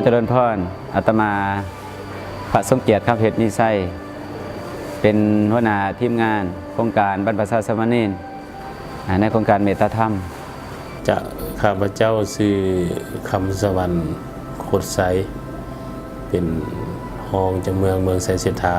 เจริญพรอาตมาพระสมเกียรติครับเพชรนิไซเป็นหัวหน้าทีมงานโครงการบรรพชาสามเณรในโครงการเมตตาธรรมจะข้าพเจ้าชื่อคำสวรรค์โคตรไซเป็นห้องจากเมืองไซเสถา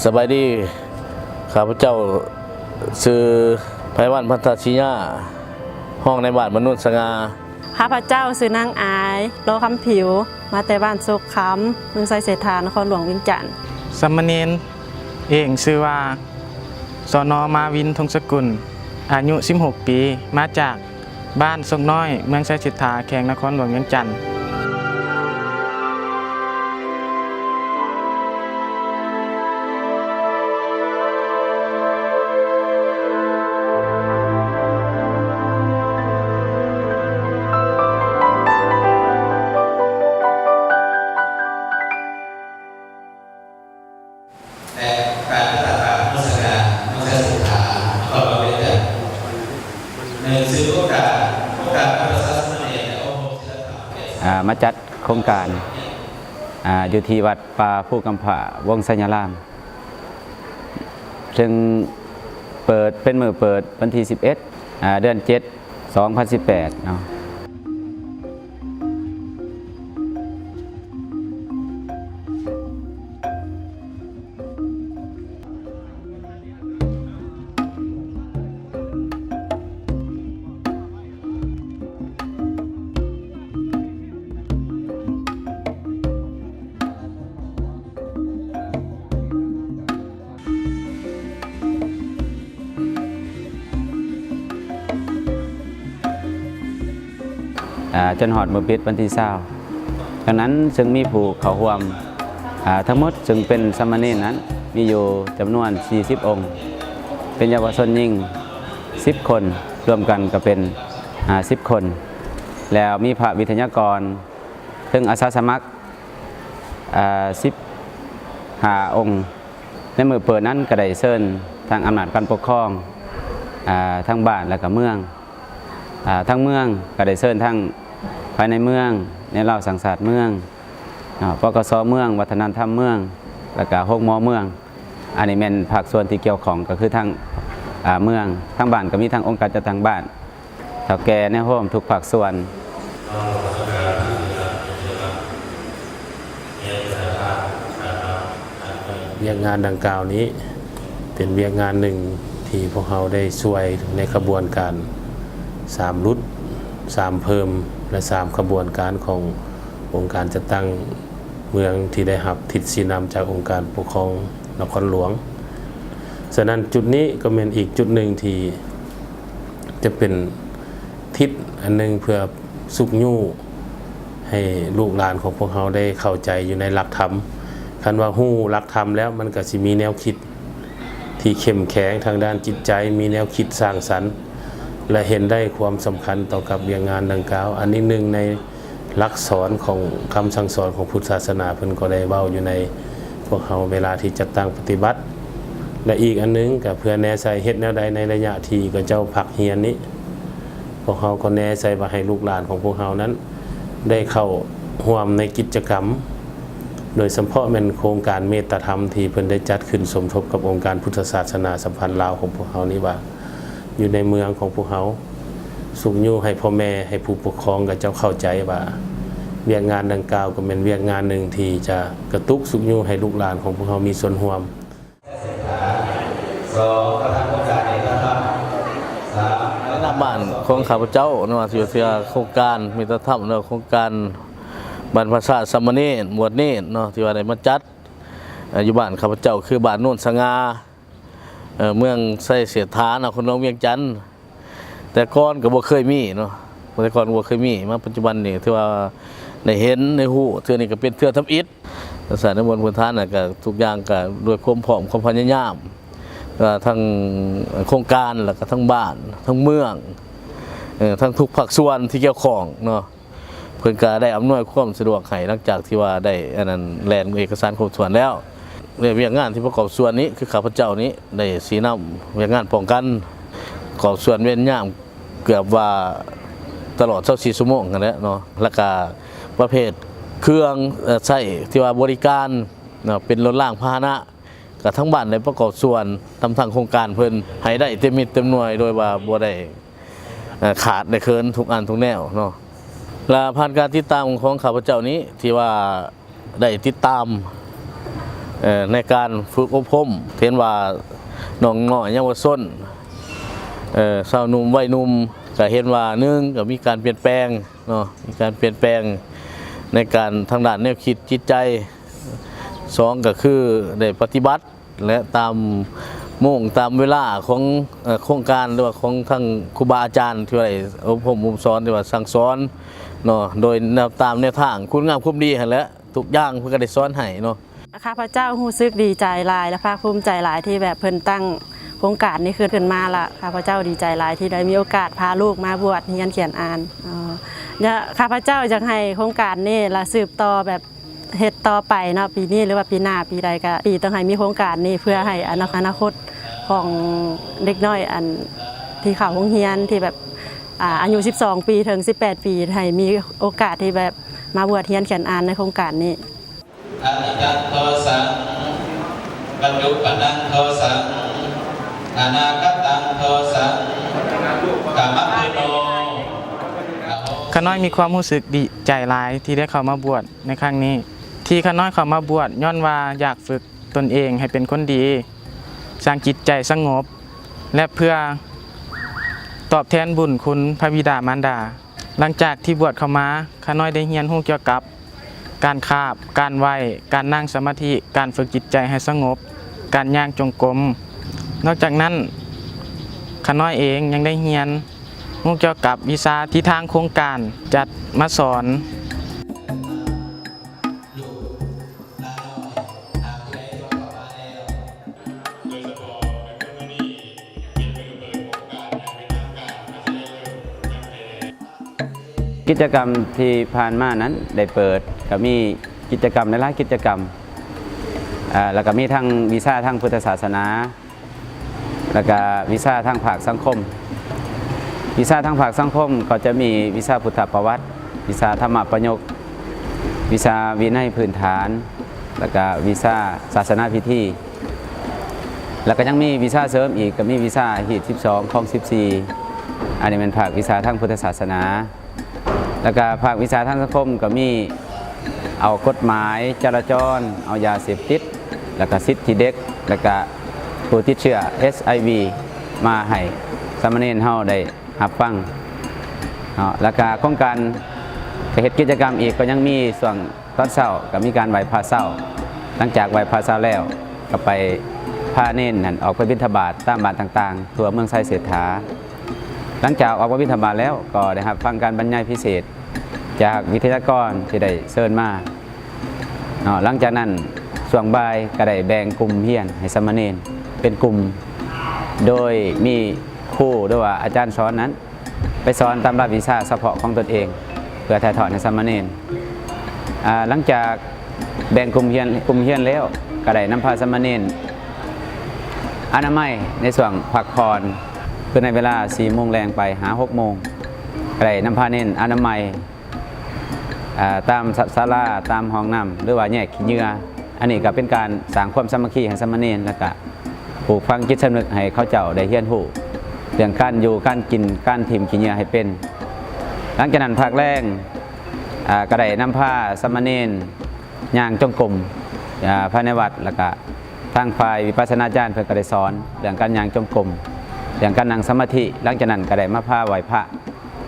สบายดีข้าพเจ้าชื่อไพวันพัฒชิยาห้องในบ้านมนุษย์สง่าข้าพเจ้าชื่อนางอายโลคำผิวมาแต่บ้านโศกคำเมืองไซเสถานครหลวงวิงจันทร์สามเณรเองชื่อว่าสน.มาวินทงสกุลอายุ16 ปีมาจากบ้านทรงน้อยเมืองไซเสถาแขวงนครหลวงเวียงจันทร์การพัฒนาโฆษณาโฆษณาสินค้าก็มาเป็นแบบในซื้อโอกาสพัฒนาสมัยและองค์ศิลปะมาจัดโครงการอยู่ที่วัดป่าผู้กำผาวงสัญญารามซึ่งเป็นมือเปิดวันที่11 เดือน 7 2018เนาะจนหอดมือปิดวันที่20จากนั้นจึงมีผู้เข้าร่วมทั้งหมดจึงเป็นสามเณรนั้นมีอยู่จำนวน40 องค์เป็นเยาวชนหญิง10 คนรวมกันก็เป็น10 คนแล้วมีพระวิทยากรถึงอาสาสมัคร15 องค์ในมือเปิดนั้นก็ได้เชิญทางอำนาจการปกครองทั้งบ้านและก็เมืองทั้งเมืองก็ได้เชิญทั้งภายในเมืองในเล่าสังสารเมืองปกส.เมืองวัฒนธรรมเมืองและก็ห้องหมอเมืองอันนี้เป็นภาคส่วนที่เกี่ยวข้องก็คือทั้งเมืองทั้งบ้านก็มีทั้งองค์การจัดตั้งบ้านเฒ่าแก่ในห้องทุกภาคส่วนเวียกงานดังกล่าวนี้เป็นเวียกงานหนึ่งที่พวกเราได้ช่วยในขบวนการ3 รุด 3 เพิ่มและ3 ขบวนการขององค์การจัดตั้งเมืองที่ได้รับทิศสีนำจากองค์การปกครองนครหลวงฉะนั้นจุดนี้ก็เป็นอีกจุดหนึ่งที่จะเป็นทิศอันนึงเพื่อสุกยู่ให้ลูกหลานของพวกเราได้เข้าใจอยู่ในหลักธรรมคันว่าฮู้หลักธรรมแล้วมันก็สิมีแนวคิดที่เข้มแข็งทางด้านจิตใจมีแนวคิดสร้างสรรค์และเห็นได้ความสำคัญต่อกับเวียงงานดังกล่าวอันนี้หนึ่งในหลักสอนของคำสั่งสอนของพุทธศาสนาเพิ่นก็ได้เว้าอยู่ในพวกเราเวลาที่จัดตั้งปฏิบัติและอีกอันนึงก็เพื่อแน่ใจเฮ็ดแนวใดในระยะที่ก็เจ้าพักเฮียนนี้พวกเราก็แน่ใจว่าให้ลูกหลานของพวกเรานั้นได้เข้าร่วมในกิจกรรมโดยเฉพาะเป็นโครงการเมตตาธรรมที่เพิ่นได้จัดขึ้นสมทบกับองค์การพุทธศาสนาสัมพันธ์ลาวของพวกเรานี้ว่าอยู่ในเมืองของพวกเขาสุขอยู่ให้พ่อแม่ให้ผู้ปกครองกับเจ้าเข้าใจว่าเวียกงานดังกล่าวก็เป็นเวียกงานหนึ่งที่จะกระตุกสุขอยู่ให้ลูกหลานของพวกเขามีส่วนร่วมหน้าบ้านของข้าพเจ้าเนาะที่ว่าโครงการเมตตาธรรมเนาะโครงการบรรพชาสามเณรบวชเณรเนาะที่ว่าได้มาจัดอยู่บ้านข้าพเจ้าคือบ้านโน่นสง่าเมืองไซเสถาเนาะคนหลวงเวียงจันทร์แต่ก่อนก็บ่เคยมีเนาะแต่ก่อนบ่เคยมีมาปัจจุบันนี่ที่ว่าได้เห็นในหูเทื่อนี้ก็เป็นเทื่อทำอิฐสารในมวลพื้นฐานน่ะก็ทุกอย่างก็ด้วยความพร้อมความพยายามทั้งโครงการแล้วก็ทั้งบ้านทั้งเมืองทั้งทุกภาคส่วนที่เกี่ยวข้องเนาะเพิ่นก็ได้อำนวยความสะดวกให้หลังจากที่ว่าได้อันนั้นแลนเอกสารครบถ้วนแล้วเวียกงานที่ประกอบส่วนนี้คือข้าพเจ้านี้ได้สีน้ำเวียกงานป้องกันประกอบส่วนเวียนย่ามเกือบว่าตลอด24 ชั่วโมงกันแล้วเนาะแล้วก็ประเภท เครื่องใช้ที่ว่าบริการเนาะเป็นรถล่างพาหนะกับทั้งบ้านได้ประกอบส่วนทำทางโครงการเพิ่นให้ได้เต็มมิตรเต็มหน่วยโดยว่าบ่ได้ขาดได้เคินทุกอันทุกแนวเนาะและผ่านการติดตามของข้าพเจ้านี้ที่ว่าได้ติดตามในการฝึกอบรมเห็นว่าน้องน้อยเยาวชนสาวหนุ่มวัยหนุ่มก็เห็นว่าหนึ่งก็มีการเปลี่ยนแปลงเนาะมีการเปลี่ยนแปลงในการทางด้านแนวคิดจิตใจสองก็คือได้ปฏิบัติและตามโมงตามเวลาของโครงการหรือว่าของทางครูบาอาจารย์ที่ว่าอบรมสอนที่ว่าสั่งสอนเนาะโดยตามแนวทางคุณงามความดีหั่นแหละทุกอย่างเพิ่นก็ได้สอนให้เนาะข้าพเจ้ารู้สึกดีใจหลายและภาคภูมิใจหลายที่แบบเพิ่นตั้งโครงการนี้ขึ้นมาละข้าพเจ้าดีใจหลายที่ได้มีโอกาสพาลูกมาบวชเรียนเขียนอ่านข้าพเจ้าอยากให้โครงการนี้ละสืบต่อแบบเฮ็ดต่อไปเนาะปีนี้หรือว่าปีหน้าปีใดก็ปีต้องให้มีโครงการนี้เพื่อให้อนาคตของเด็กน้อยอันที่เข้าโรงเรียนที่แบบอายุ12 ปีถึง18 ปีให้มีโอกาสที่แบบมาบวชเรียนเขียนอ่านในโครงการนี้อนิจจังโทสังปัจจุบันนังโทสังอนาคตังโทสังกัมมัคโนข้าน้อยมีความรู้สึกดีใจหลายที่ได้เข้ามาบวชในครั้งนี้ที่ข้าน้อยเข้ามาบวชย้อนว่าอยากฝึกตนเองให้เป็นคนดีสร้างจิตใจสงบและเพื่อตอบแทนบุญคุณพระบิดามารดาหลังจากที่บวชเข้ามาข้าน้อยได้เรียนรู้เกี่ยวกับการคาบการไหว้การนั่งสมาธิการฝึกจิตใจให้สงบการย่างจงกรมนอกจากนั้นข้าน้อยเองยังได้เรียนรู้เกี่ยวกับวิชาที่ทางโครงการจัดมาสอนกิจกรรมที่ผ่านมานั้นได้เปิดก็มีกิจกรรมหลายกิจกรรมแล้วก็มีทั้งวีซ่าทางพุทธศาสนาแล้วก็วีซ่าทางภาคสังคมวีซ่าทางภาคสังคมก็จะมีวีซ่าพุทธประวัติวีซ่าธรรมประโยควีซ่าวินัยพื้นฐานแล้วก็วีซ่าศาสนาพิธีแล้วก็ยังมีวีซ่าเสริมอีกก็มีวีซ่าหีด12ของ14อันนี้เป็นภาควีซ่าทางพุทธศาสนาแล้วก็ภาควิชาทางสังคมก็มีเอากฎหมายจราจรเอายาเสพติดแล้วก็สิทธิเด็กแล้วก็ผู้ติดเชื้อ HIV มาให้สามเณรเฮาได้รับฟังแล้วก็โครงการเฮ็ดกิจกรรมอีกก็ยังมีส่วนตอนเช้าก็มีการไหว้พระเช้าหลังจากไหว้พระเช้าแล้วก็ไปพาเณรนั่นออกไปบิณฑบาตตามบ้านต่างๆทั่วเมืองไซเศรษฐาหลังจากออกมาบิณฑบาตแล้วก็ได้รับฟังการบรรยายพิเศษจากวิทยากรที่ได้เชิญมาหลังจากนั้นช่วงบ่ายก็ได้แบ่งกลุ่มเรียนให้สามเณรเป็นกลุ่มโดยมีครูหรือว่าอาจารย์สอนนั้นไปสอนตามหลักวิชาเฉพาะของตนเองเพื่อถ่ายทอดให้สามเณรหลังจากแบ่งกลุ่มเรียนแล้วก็ได้นำพาสามเณรอนามัยในส่วนพักผ่อนคือในเวลา 4 โมงแรงไปหา 6 โมงก็ได้นำพาเน้นอนามัยตามศาลาตามห้องน้ำหรือว่าแยกขี้เหงื่ออันนี้ก็เป็นการสร้างความสามัคคีให้สามเณรแล้วก็ปลูกฝังจิตสำนึกให้เขาเจ้าได้เรียนรู้เรื่องการอยู่การกินการถิ่มขี้เหงื่อให้เป็นหลังจากนั้นภาคแรงก็ได้นำพาสามเณรย่างจงกรมภายในวัดแล้วก็ทางฝ่ายวิปัสสนาจารย์เพิ่นก็ได้สอนเรื่องการย่างจงกรมอย่างการนั่งสมาธิหลังจากนั้นก็ได้มาพาไหว้พระ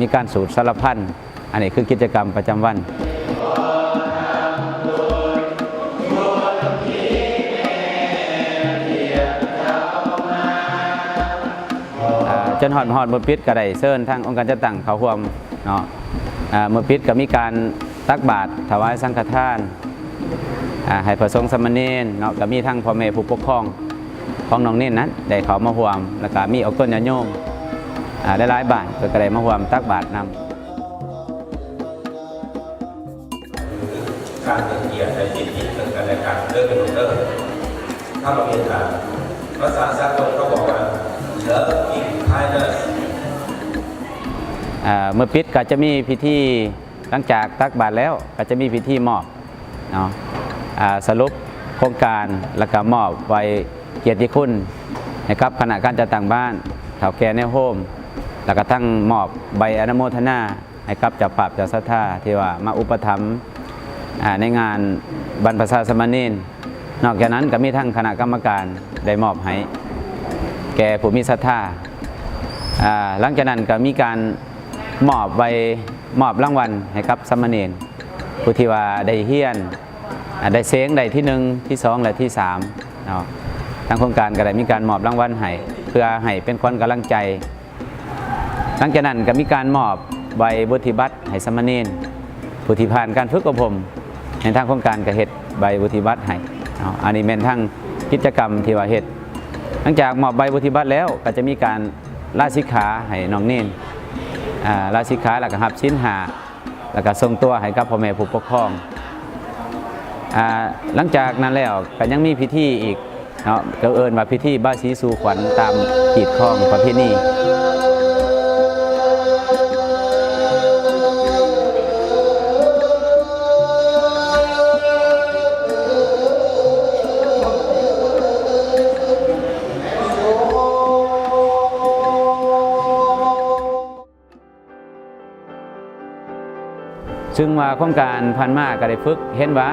มีการสูตรสารพันอันนี้คือกิจกรรมประจำวันจนหอดมือปิดก็ได้เชิญทางองค์การจัดตั้งเขาร่วมเนาะมือปิดก็มีการตักบาตรถวายสังฆทานให้พระสงฆ์สามเณรเนาะก็มีทั้งพ่อแม่ผู้ปกครองของน้องเน้นนั้นได้เขามาห่วมแล้วก็มีออกต้นญาติโยมได้หลายบ้านก็ได้มาห่วมตักบาตรนำการเป็นเกียรติในสิทธิซึ่งกันและกันเลิกเป็นเลิกถ้าเราเรียนกันภาษาสากลก็บอกว่าเลิกอินไทเนอร์ เมื่อปิดก็จะมีพิธี หลังจากตักบาตรแล้วก็จะมีพิธีมอบเนาะสรุปโครงการแล้วก็มอบไว้เกียรติคุณให้กับคณะการจัดตั้งบ้านเฒ่าแก่แนวโฮมแล้วก็ทั้งมอบใบอนุโมทนาให้กับเจ้าภาพเจ้าศรัทธาที่ว่ามาอุปถัมภ์ในงานบรรพชาสามเณรนอกจากนั้นก็มีทั้งคณะกรรมการได้มอบให้แก่ผู้มีศรัทธาหลังจากนั้นก็มีการมอบรางวัลให้กับสามเณรผู้ที่ว่าได้เฮียนได้เสียงได้ที่1ที่2และที่3เนาะทางโครงการก็ได้มีการมอบรางวัลให้เพื่อให้เป็นขวัญกำลังใจหลังจากนั้นก็มีการมอบใบวุฒิบัตรให้สามเณรผู้ที่ผ่านการฝึกอบรมในทางโครงการก็เฮ็ดใบวุฒิบัตรให้อันนี้เป็นทั้งกิจกรรมที่ว่าเฮ็ดหลังจากมอบใบวุฒิบัตรแล้วก็จะมีการลาสิกขาให้น้องเนรลาสิกขาแล้วก็รับศีล5แล้วก็ส่งตัวให้กับพ่อแม่ผู้ปกครองหลังจากนั้นแล้วก็ยังมีพิธีอีกเนาะก็เอิ้นว่าพิธีบ้าสีสู่ขวัญตามกีดข้องประเพณีซึ่งว่าโครงการพันมากก็ได้ฝึกเห็นว่า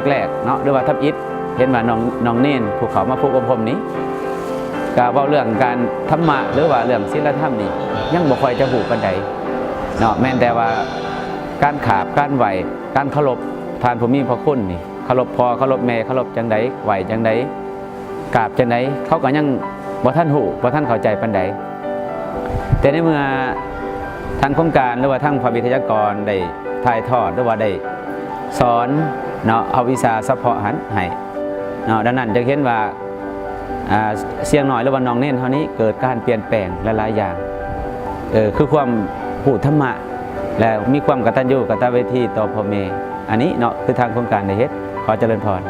แรกๆเนาะหรือว่าทับอิฐเห็นว่าน้องเน้นภูเขามาฝึกอบรมนี้ก็เว้าเรื่องการธรรมะหรือว่าเรื่องศีลธรรมนี่ยังบ่ค่อยจะหูปานใดเนาะแม้แต่ว่าการขาบการไหวการเคารพทานผู้มีพระคุณนี่เคารพพ่อเคารพแม่เคารพจังใดไหวจังใดกราบจังใดเขาก็ยังบ่ทันหูบ่ทันเข้าใจปานใดแต่ในเมื่อทางโครงการหรือว่าทางพระวิทยากรได้ถ่ายทอดหรือว่าได้สอนเนาะเอาวิชาเฉพาะหันให้เนาะดังนั้นจะเห็นว่าเสียงหน่อยหรือว่าน้องเน้นเท่านี้เกิดการเปลี่ยนแปลงหลายๆอย่างคือความพูดธรรมะและมีความกตัญญูกตเวทีต่อพ่อแม่อันนี้เนาะคือทางโครงการได้เฮ็ดขอเจริญพร